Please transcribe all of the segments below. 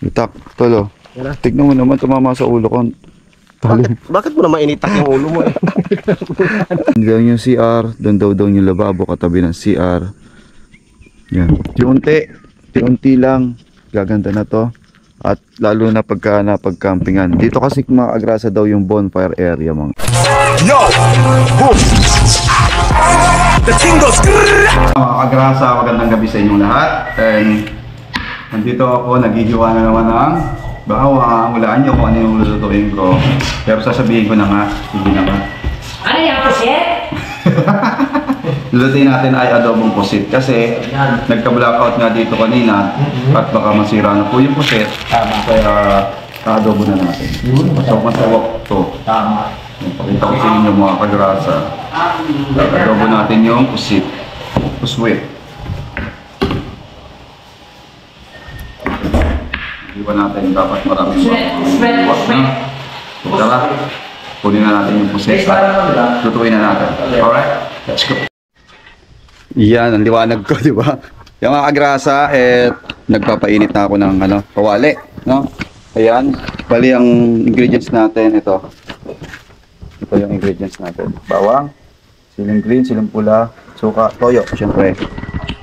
Itak, tolo. Tignan mo naman, tumama sa ulo ko. Bakit mo naman initak yung ulo mo eh? Doon yung CR, doon daw yung lababo katabi ng CR. Yan. Unti lang. Gaganda na to. At lalo na pagka napag-campingan. Dito kasi Agrasa daw yung bonfire area mga. Yo! Boom! The Tingos! Mga Agrasa, magandang gabi sa inyong lahat. And nandito ako, naghihiwa na naman ng bawang. Hulaan nyo kung ano yung lulutuin ko. Pero sasabihin ko na nga, hindi na ba? Ano yung pusit? Lulutuin natin ay adobong pusit kasi nagka-blackout nga dito kanina at baka masira na po yung pusit. Kaya adobo na natin. Masawak to. Tama. Pakita ko sa inyo mga Kagrasa. Adobo natin yung pusit. Puswit. Di ba natin dapat maraming so, tara, kunin na natin yung pusit at lutuin na natin. Alright? Let's go. Yan, ang liwanag ko, di ba? Yung mga Kagrasa, nagpapainit na ako ng kawali, no? Ayan, bali ang ingredients natin, ito. Ito yung ingredients natin. Bawang, siling green, siling pula, suka, toyo, syempre.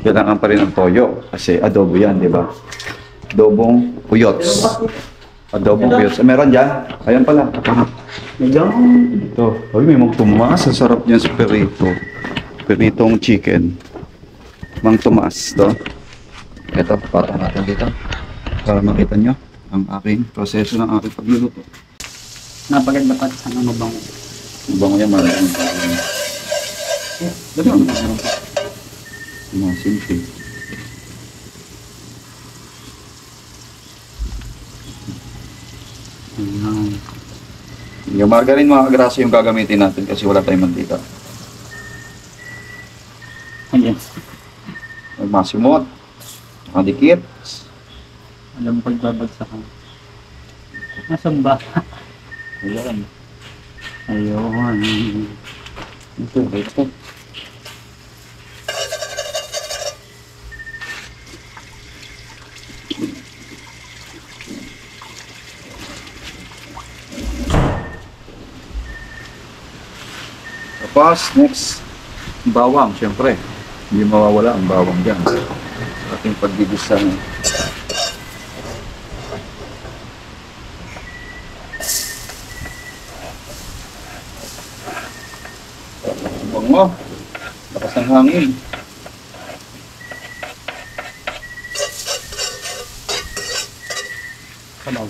Kailangan pa rin ng toyo kasi adobo yan, di ba? Adobong puyots. Adobong puyots. Meron dyan? Ayan pala. Ito. Ay, may magtumas. Ang sarap niyan sa perito. Peritong chicken. Mang Tomas. Ito. Ito, patong natin dito. Para makita nyo ang aking proseso ng aking pagluluto. Napaganda pa sa mga mabango. Mabango yan, maraming. Dali mo naman. Mga simple. Yung margarine mga Kagrasa yung gagamitin natin kasi wala tayong mantika. Ayan. May masimot, nakadikit. Alam mo pagbabagsakan. Nasaan ba? Ayan. Ayun. Ito. Tapos, next, bawang, syempre. Hindi mawawala ang bawang dyan. Sa ating paggigisa. Bango. Lakas ng hangin. Kamaw.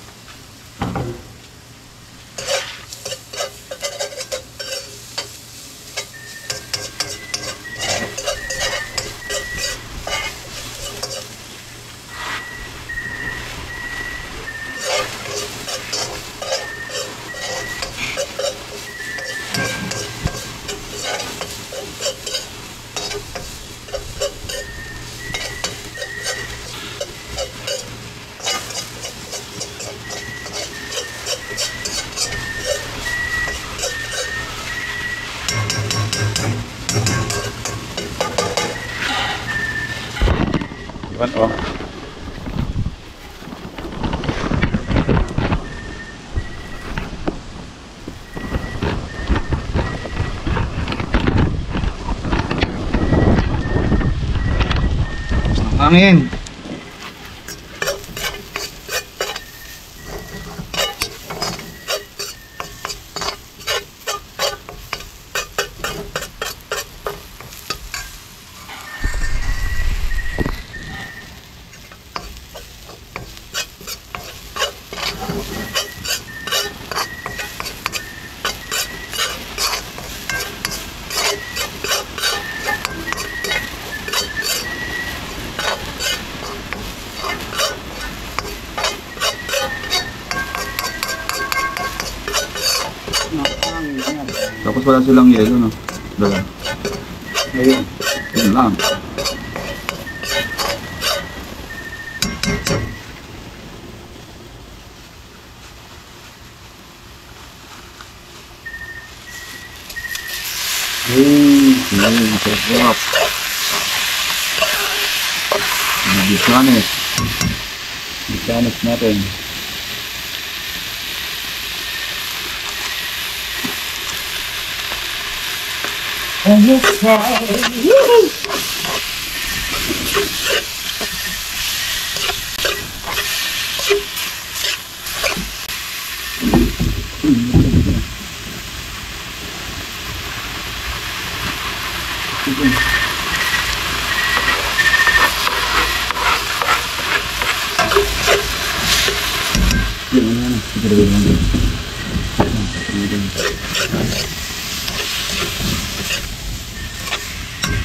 Iwan, oh. Hangin. Tapos wala silang yelo, no? Dala. Ayun. Yun lang. Sarap. Bibisanes. Gamit natin.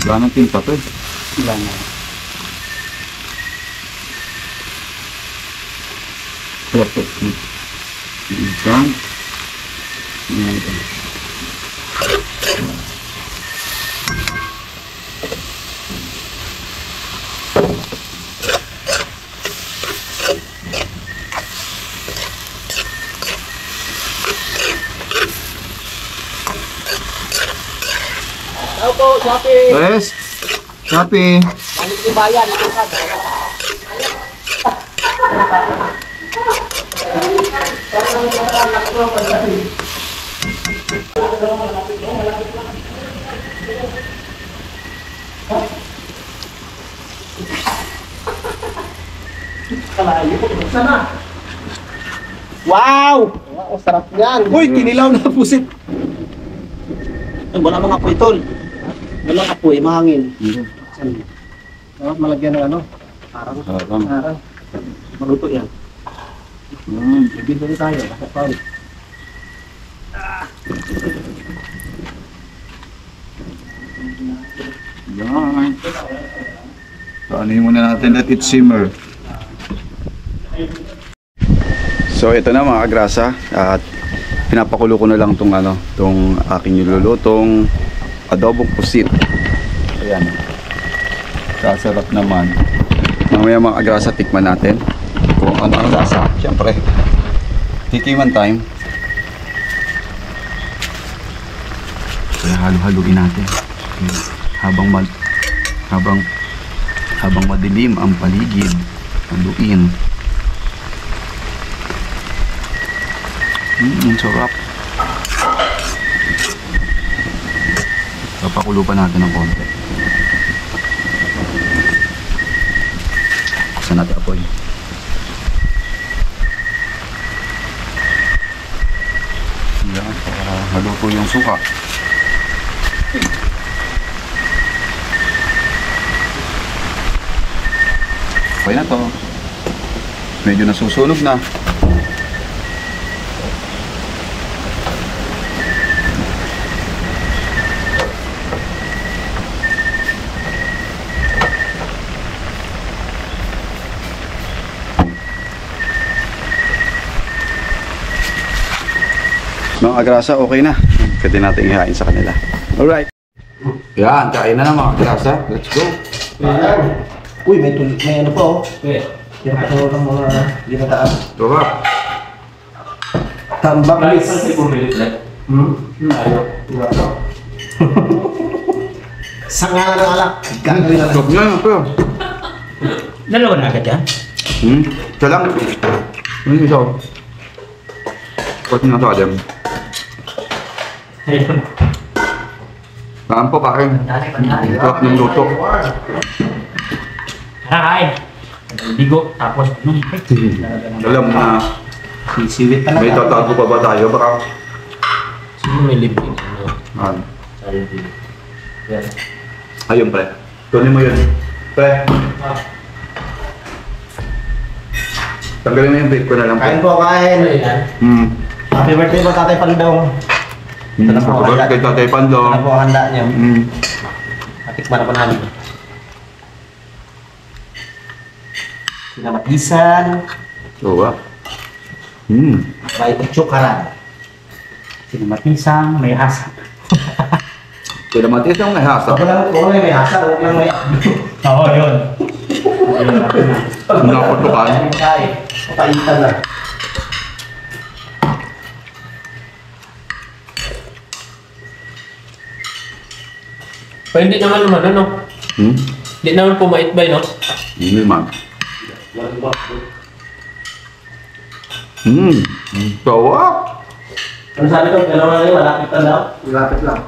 Wala nang tinta to eh. Wala na. Perfect. Isang. Ako, Shopee. Yes. Shopee. Balik ni bayan. Sana. Wow! Wow, sarap yan. Uy, kinilaw na pusit. Ay, wala mga apoy, tol. Walang apoy, mahangin. Dapat malagyan ng ano? Parang. Parang. Maluto yan. Ibig dito tayo. Bakit pa ulit? Yan. Paanin muna natin, let it simmer. So ito na mga kagrasa, at pinapakulo ko na lang tong aking nilulutong adobong pusit. Ayan. Kasarap naman. Mamaya mga kagrasa, tikman natin kung ano ang lasa. Siyempre, tikiman time. Kaya halo-haluin natin. Habang madilim ang paligid, haluin. Ang sarap. Papakulo pa natin ng konti. Buksan natin apoy. Yan, para haluto yung suka. Okay na to. Medyo nasusunog na. Mga agrasa, okay na. Pwede natin ihain sa kanila. Alright. Yan, kain na mga agrasa. Let's go. Uy, may ano pa oh. Yan pa ng mga ginataan. Diba? Tambak Kahit bis. saan si pumilit na. Ayaw. Sa ngalan ng alak. Gagawin na lang. Stop nyo, pero. Dalawa na agad yan? Isa lang. Ano isa? Pati na sa alam. Ayun. Saan po kain? Sarap ng luto. Kakain. Bigo. Tapos nung Alam na Sisiwit may tatago pa ba tayo? Baka sino may libre? ayun pre. Tuloy mo yun. Pre. Tanggalin mo yung vape ko na lang Kain pre. po, kain. Happy birthday po, Tatay Pandong. Ito na po ang handa. Kay Tatay Ito Pandong. na po ang handa niyo. Natikman na po namin. Sinamatisan. Oo ba? May utsukaran. Sinamatisang, may hasa. Kaya matis yung may hasa. Ako lang po may hasa. Huwag lang may... Oo, yun. Nakutukan. Kain. Papaitan na. Pa hindi naman ano? Hindi naman pumait ba, no? Hindi man. Sarap! Ano sabi ko? Dalawa na yun, malapit na daw. Malapit lang.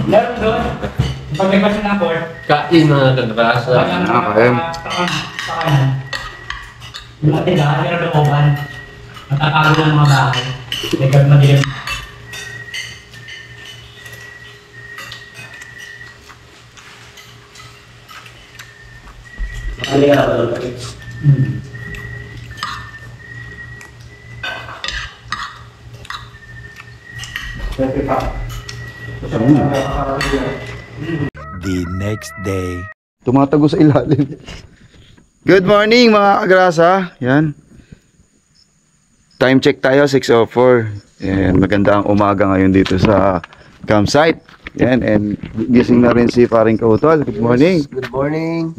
Meron doon. Paglabas ng napor. Kain mga kagrasa. Kain. Yung atin na, meron ng oban. Matatago ng mga bahay. Nagkag madilim. Makali ka na ba doon? The next day. Tumatago sa ilalim. Good morning mga agrasa. Yan. Time check tayo, 6:04. And maganda ang umaga ngayon dito sa campsite. Yan, and gising na rin si Paring Kautol. Good morning. Good morning.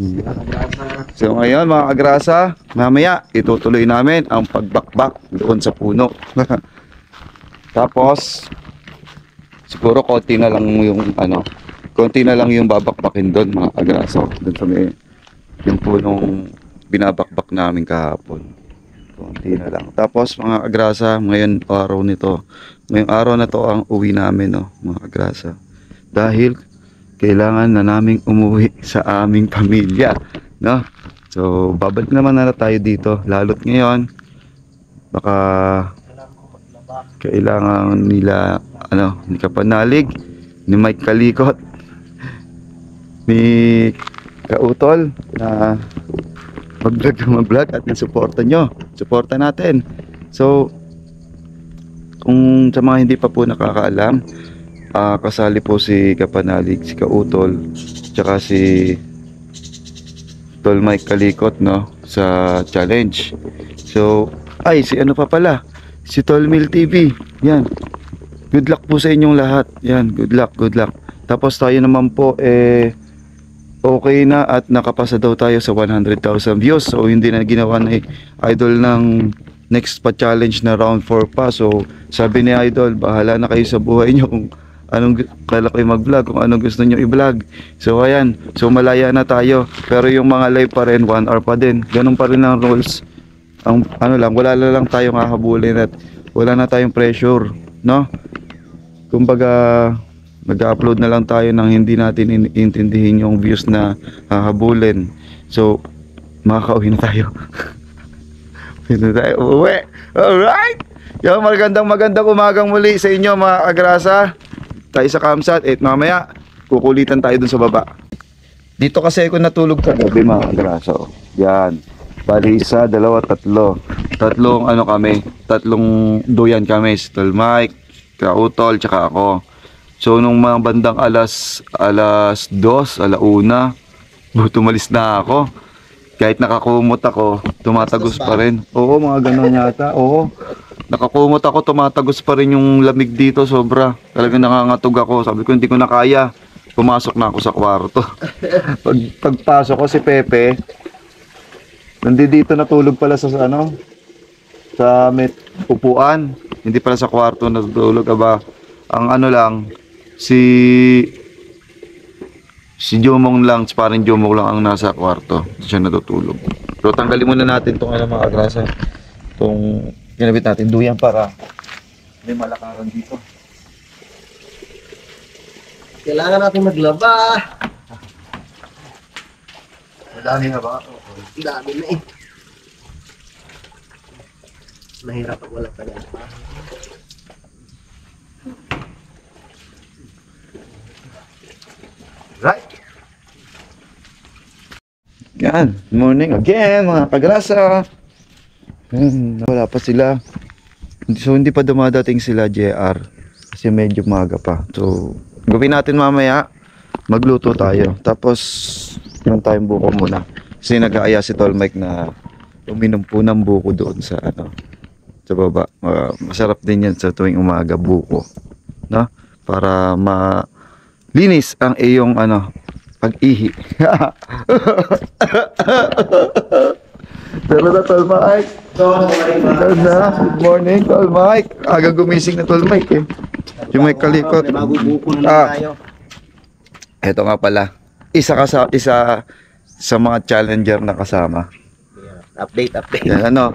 So ngayon mga agrasa, mamaya itutuloy namin ang pagbakbak doon sa puno. Tapos siguro konti na lang yung babakbakin doon mga agrasa. Doon sa may yung punong binabakbak namin kahapon. Konti na lang. Tapos mga agrasa, ngayong araw na to ang uwi namin, no, mga agrasa. Dahil kailangan na naming umuwi sa aming pamilya, no? So babalik naman na tayo dito, lalo't ngayon baka kailangan nila ni Kapanalig, ni Mike Kalikot, ni Kautol na mag-vlog at suporta nyo. Suporta natin. So kung sa mga hindi pa po nakakaalam, kasali po si Kapanalig, si Kautol, tsaka si Tol Mike Kalikot, no, sa challenge. So si ano pa pala, si Tolmil TV. Yan. Good luck po sa inyong lahat. Yan, good luck. Tapos tayo naman po okay na at nakapasa daw tayo sa 100,000 views. So hindi na ginawa na Idol ng next pa challenge na round 4 pa. So sabi ni Idol, bahala na kayo sa buhay nyo kung anong kala kayo mag-vlog, kung anong gusto nyo i-vlog. So ayan, so malaya na tayo. Pero yung mga live pa rin, 1 hour pa din. Ganun pa rin ang rules. Ang wala na lang tayong hahabulin at wala na tayong pressure, no? Kumbaga mag-upload na lang tayo nang hindi natin intindihin yung views na hahabulin. So makakauwi na tayo. Hindi tayo uuwi. Alright! Yung magandang umagang muli sa inyo mga agrasa. Tayo sa campsite. Mamaya kukulitan tayo dun sa baba. Dito kasi ako natulog kagabi mga agrasa. Yan. Bali 1, 2, 3. Tatlong duyan kami. Si Tol Mike, Kautol, tsaka ako. So nung mga bandang alas 2, alauna, tumalis na ako. Kahit nakakumot ako, tumatagos pa rin. Oo, mga ganun yata. Oo. Nakakumot ako, tumatagos pa rin yung lamig dito, sobra. Talagang nangangatog ako. Sabi ko, hindi ko na kaya. Pumasok na ako sa kwarto. Pagpasok ko si Pepe, nandito natulog pala sa may upuan. Hindi pala sa kwarto natulog. Aba, ang lang, si Jomong lang, parang Jomong lang ang nasa kwarto. Siya natutulog. So tanggalin muna natin itong mga agrasa. Itong ginabit natin duyan para may malakaran dito. Kailangan natin maglaba. Madami na ba? Ang dami na eh. Mahirap pag wala pa yan. Right. Yan, morning again mga kagrasa. Wala pa sila. So hindi pa dumadating sila JR kasi medyo maga pa. So gawin natin mamaya, magluto tayo. Tapos yung tayong buko muna. Kasi nag-aaya si Tol Mike na uminom po ng buko doon sa sa baba. Masarap din yan sa tuwing umaga, buko, no? Para linis ang iyong pag-ihi. Pero na Tol Mike. Good morning Tol Mike. Aga gumising na Tol Mike eh. Yung may Kalikot. Bago buko na tayo. Eto nga pala. sa mga challenger na kasama. Update. Yan, ano?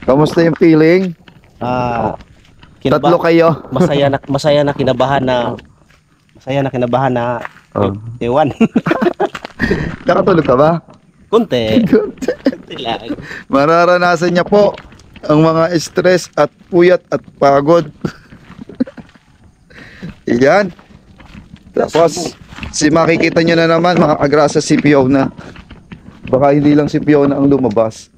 Kamusta yung feeling? Tatlo kayo. Masaya na kinabahan na Oh. Ewan. Nakatulog ka ba? Kunti lang. Mararanasan niya po ang mga stress at puyat at pagod. Yan. Tapos, makikita nyo na naman mga agrasa si Fiona. Baka hindi lang si Fiona ang lumabas.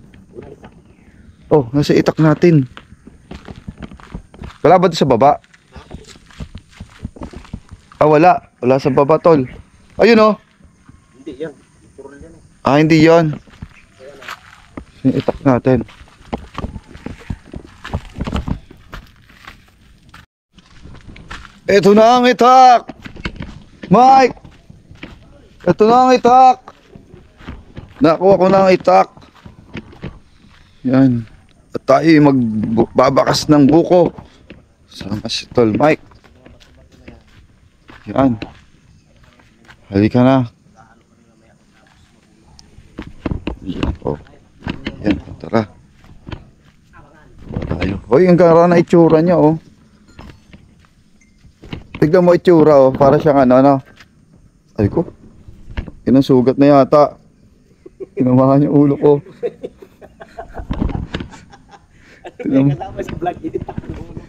Oh, nasa itak natin. Wala ba doon sa baba? Wala. Wala sa baba, tol. Ayun oh. Hindi yan. Puro yan. Hindi yan. Itak natin. Ito na ang itak! Mike! Ito na ang itak! Nakuha ko na ang itak. Yan. At tayo magbabakas ng buko. Sama si Tol Mike. Yan. Halika na. Yan. Oh. Yan. Tara. Tayo. Hoy, ang gara na itsura niya, oh. Tignan mo itsura, oh. Para siyang ano. Ay ko. Yun ang sugat na yata. Kinamahan yung ulo ko.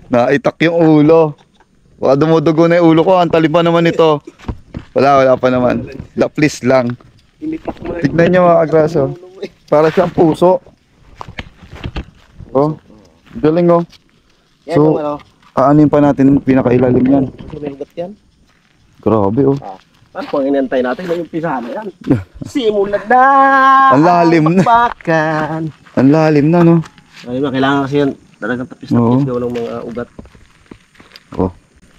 Naitak yung ulo. Baka dumudugo na yung ulo ko. Ang talim pa naman ito. Wala pa naman. Laplis lang. Tignan nyo mga agraso. Para siyang puso. Oh. Galing oh. So, aanin pa natin pinakailalim yan. Grabe oh. Ano pang inantay natin na yung pisahan na yan? Simulan na! Ang lalim na. Bakbakan! Ang lalim na no. Ay ba, kailangan kasi yan talagang tapis-tapis gawa ng mga ugat. Oh.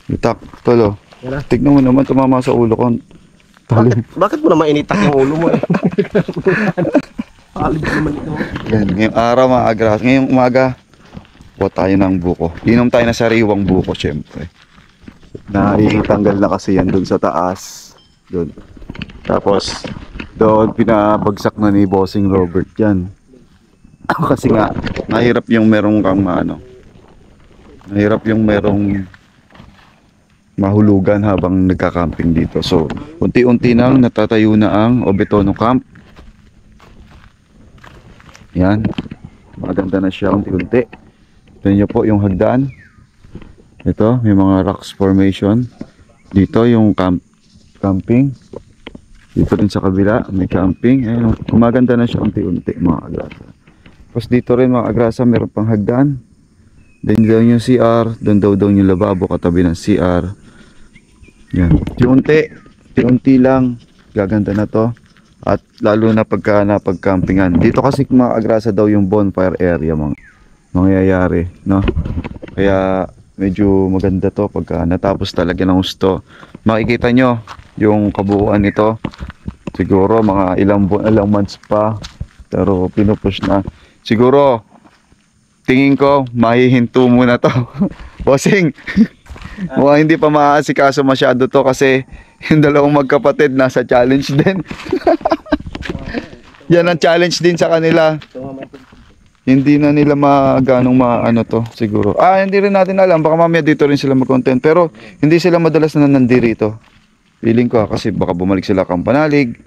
Itak. Tolo. Yan na. Tignan mo naman tumama sa ulo ko. Talim. Bakit mo naman initak yung ulo mo eh? Talim naman ito. Yan. Ngayong araw mga agras. Ngayong umaga. Kuha tayo ng buko. Inom tayo na sariwang buko syempre. Naitanggal na kasi yan doon sa taas. Doon. Tapos doon pinabagsak na ni Bossing Robert yan. Kasi nga mahirap yung merong kang ano. Mahirap yung merong mahulugan habang nagka-camping dito. So, unti-unti nang natatayo na ang Obetono Camp. Yan. Maganda na siya unti-unti. Ito niyo po yung hagdan. Ito, may mga rocks formation. Dito yung camping. Dito din sa kabila, may camping. Ayun, gumaganda na siya unti-unti mga agrasa. Tapos dito rin mga agrasa, meron pang hagdan. Doon daw yung CR, doon daw yung lababo katabi ng CR. Yan. Unti-unti lang, gaganda na to. At lalo na pagka napag-campingan. Dito kasi mga agrasa daw yung bonfire area mangyayari, no? Kaya medyo maganda to pagka natapos talaga ng gusto. Makikita nyo yung kabuuan nito. Siguro mga ilang months pa. Pero pinupush na. Siguro tingin ko mahihinto muna to. Bossing, mukhang hindi pa maaasikaso masyado to kasi yung dalawang magkapatid nasa challenge din. Yan ang challenge din sa kanila. Hindi na nila ganong maano to siguro. Hindi rin natin alam, baka mamaya dito rin sila mag-content, pero hindi sila madalas na nandirito. Feeling ko kasi baka bumalik sila Kampanalig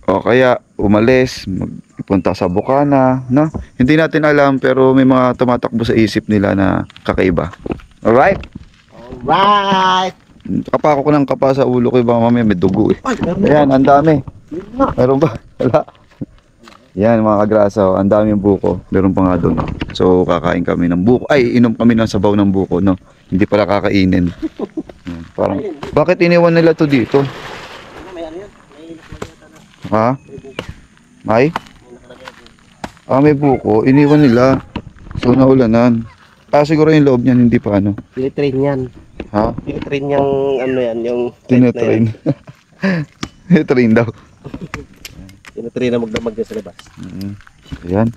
o kaya umalis, magpunta sa Bukana, no? Hindi natin alam, pero may mga tumatakbo sa isip nila na kakaiba. Alright? Alright! Kapako ko ng kapa sa ulo ko, baka mamaya may dugo eh. Ayan, ang dami. Meron ba? Wala. Yan mga kagrasa, ang daming buko. Meron pa nga doon. So kakain kami ng buko. Inom kami ng sabaw ng buko, no. Hindi pala kakainin. Yan, parang bakit iniwan nila to dito? Ha? May? May buko, iniwan nila. So naulanan. Siguro yung loob niyan hindi pa ano. Tinitrain yan. Ha? Tinitrain yung ano yan, yung Tinitrain. Tinitrain daw. Tinitrain na magdamag yan sa labas. Ayan.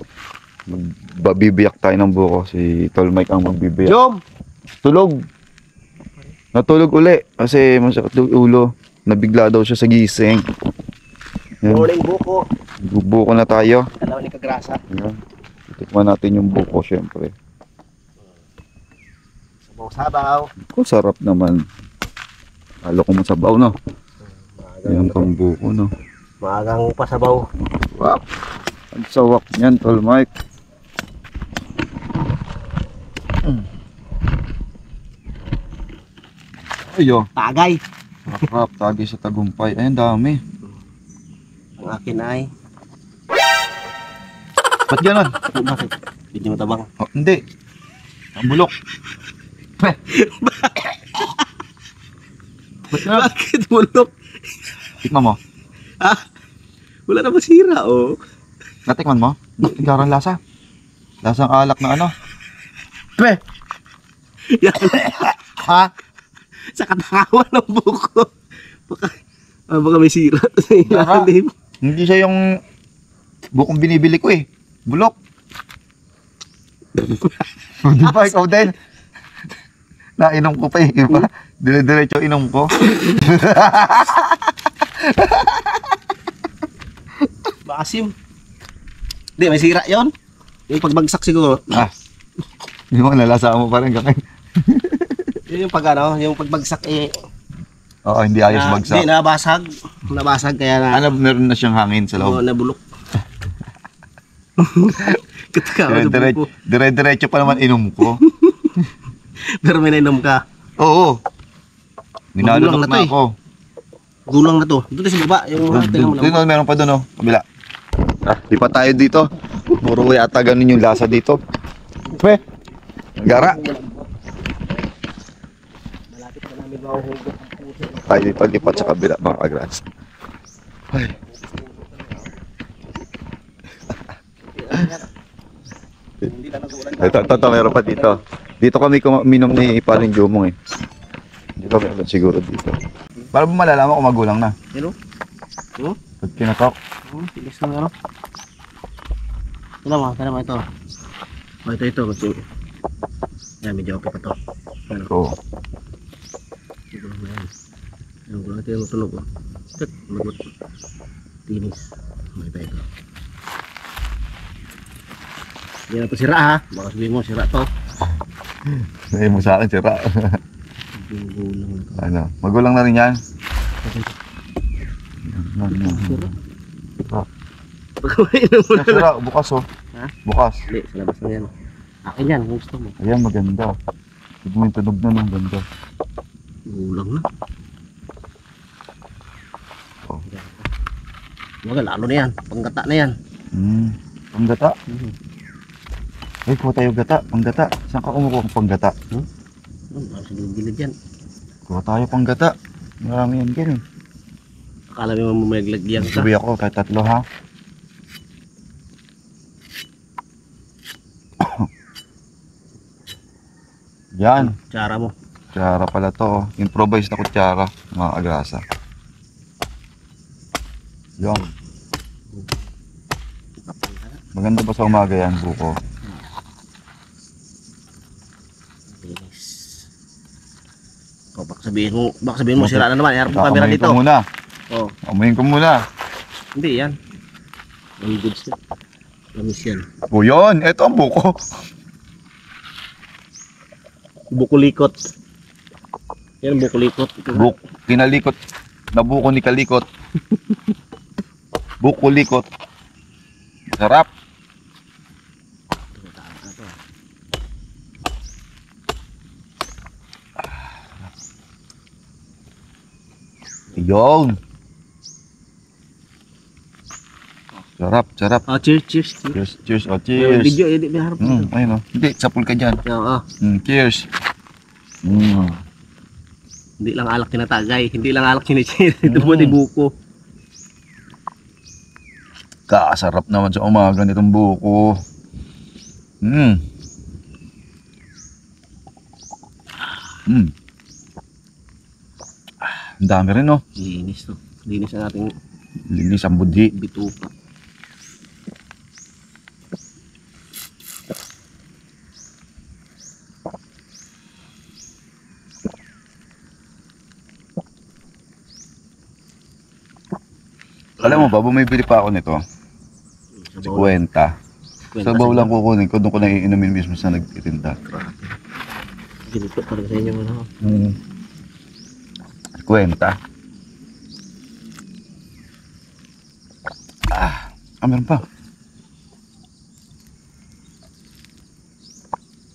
Magbibiyak tayo ng buko. Si Tol Mike ang magbibiyak. Jom! Tulog. Natulog uli. Kasi masakit yung ulo. Nabigla daw siya sa gising. Yan. Morning buko. Buko na tayo. Dalawa ni Kagrasa. Yan. Tikman natin yung buko syempre. Sabaw-sabaw. Kung sarap naman. Halo ko masabaw, no? Yan pang buko, no? Maagang pasabaw. Wow! Ang sawak niyan, Tol Mike. Ayo, Tagay. sarap, tagi sa tagumpay. Ayun, dami. Ang akin ay. Ba't gano'n? Bakit? Hindi mo tabang. Oh, hindi. Ang bulok. Ba't gano'n? Bakit bulok? Tikman mo. Wala na masira, oh. Natikman mo? Tingkaran lasa. Lasang alak na ano. Pre! Yan. Ha? Sa katawan ng buko. Baka may sira sa Tara. ilalim. Hindi siya yung bukong binibili ko eh. Bulok. Di ba ikaw din? Nainom ko pa eh. Iba. Dire-diretso inom ko. Maasim. Hindi, may sira yon. Yung pagbagsak siguro. Ah. Hindi mo nalasa mo pa rin kakain. Yun yung pag ano, yung pagbagsak eh. Oo, hindi ayos bagsak. Hindi, nabasag. Nabasag kaya na. Ano, meron na siyang hangin sa loob. Nabulok. Katakawa sa buko. Dire-diretso pa naman inom ko. Pero may nainom ka. Oo. Ninalunok Magulang na to na eh. ako. Gulang na to. Doon sa baba. Yung tingnan mo Doon, meron pa doon, oh. Kabila. Ah, di pa tayo dito. Puro yata ganun yung lasa dito. Pre, gara. Malapit na namin mahuhugot ang puso. Tayo dito, lipat sa kabila, mga kagrats. Ay. Hindi na nagulan. Ito, meron pa dito. Dito kami minom ni Paring Jumong eh. Dito meron siguro dito. Para mo malalaman kung magulang na. Hello? Oh? Pag kinakak. Tigas na ano? Ito mo ito. Oh, ito. Kasi, yan, medyo okay pa to. Ano? Oo. Ito na yan. Yung gulang ito yung tunog. Oh. Ito, magot. Tinis. Ito. Hindi na ito sira ha. Baka sabihin mo, sira to. Sabi mo sa akin, sira. Yung gulang na to. Ano, magulang na rin yan. Sira. Baka mainom mo na. Sira, bukas oh. Ha? Bukas. Hindi, sa labas na yan. Akin yan, kung gusto mo. Ayan, maganda. Tignan mo yung tunog na ng ganda. Gulang na. Oh. Wala, lalo na yan. Panggata na yan. Panggata? Eh, kuha tayo gata. Panggata. Saan ka kumukuha ng panggata? Parang sa gilid yan. Kuha tayo panggata. Marami yan dyan eh. Akala mo may maglagyan ka. Sabi ako kahit 3 ha. Yan. Tsara mo. Kutsara pala to. Oh. Improvise na kutsara. Mga agrasa. Yan. Maganda ba sa umaga yan, buko? O, baka sabihin mo, sira na naman. Iharap mo camera Kakamuhin dito. ko muna. Oh, Kakamuhin ko muna. hindi yan. Ang goods na. Lamis yan. O yun, eto ang buko. Bukulikot. Yan, bukulikot. Kinalikot. Nabuko ni kalikot. Bukulikot. Sarap. Yun. Sarap. Oh, cheers. Cheers. Oh, Cheers. cheers. Video, hindi, may harap dito. Ayun oh. Hindi, sapul ka dyan. Oo. Cheers. Hindi lang alak tinatagay. Hindi lang alak chinichir. Ito po di buko. Kasarap naman sa umaga nitong buko. Ang dami rin, no? Linis to. Linis ang ating Linis ang budhi. bituka. Alam mo ba, bumibili pa ako nito. 50. Sabaw lang kukunin ko, doon ko na iinumin mismo sa nagtitinda. Ginito talaga sa inyo ano. 50. Meron pa.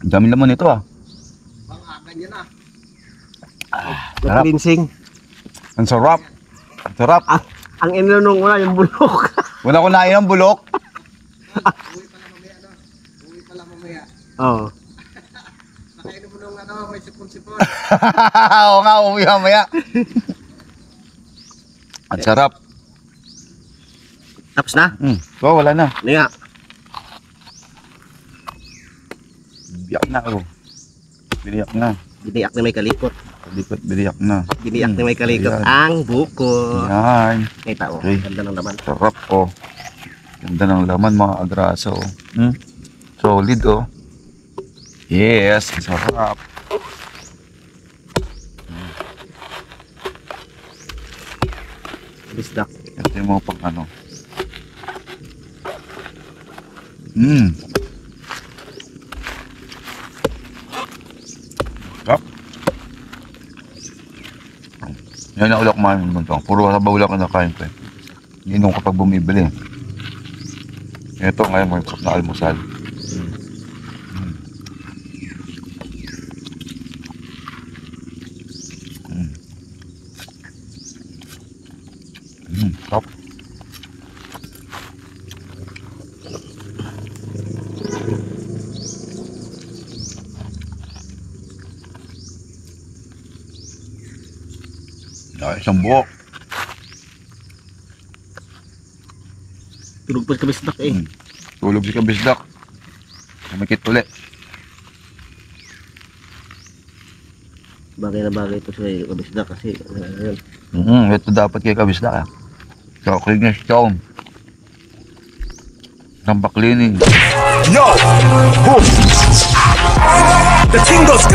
Ang daming laman nito ah. Ganyan na. Sarap. Cleansing. Ang sarap. Ang sarap. Ang inanong mo na yung bulok. Wala ko nain ang bulok. Uwi pala mamaya. Oo. Nakainin mo nung ano, may sipon-sipon. Oo nga, uwi mamaya. Ang sarap. Tapos na? So, wala na. Ano nga? Biyak na ako. Biniyak na. Biniyak na may kalikot. Likot, biniyak na. Biniyak na may kalikot. Ayan. Ang buko. Yan. Kita o. Okay. Ganda ng laman. Sarap oh. Ganda ng laman mga agrasa oh. Solid oh. Yes, sarap. Bisdak. Ito yung mga pang ano. Sarap. Yan ang ulak man mo to. Puro sa bawla ka nakain ko eh. Inom kapag bumibili. Ito ngayon may sarap na almusal. Sarap. Isang buhok. Tulog pa sa bisdak eh. Tulog si kabisdak. Kumikit ulit. Bagay na bagay ito sa kabisdak kasi. Ito dapat kay kabisdak ah. So, clean na siya. Tampak cleaning. Yo! Boom! The thing goes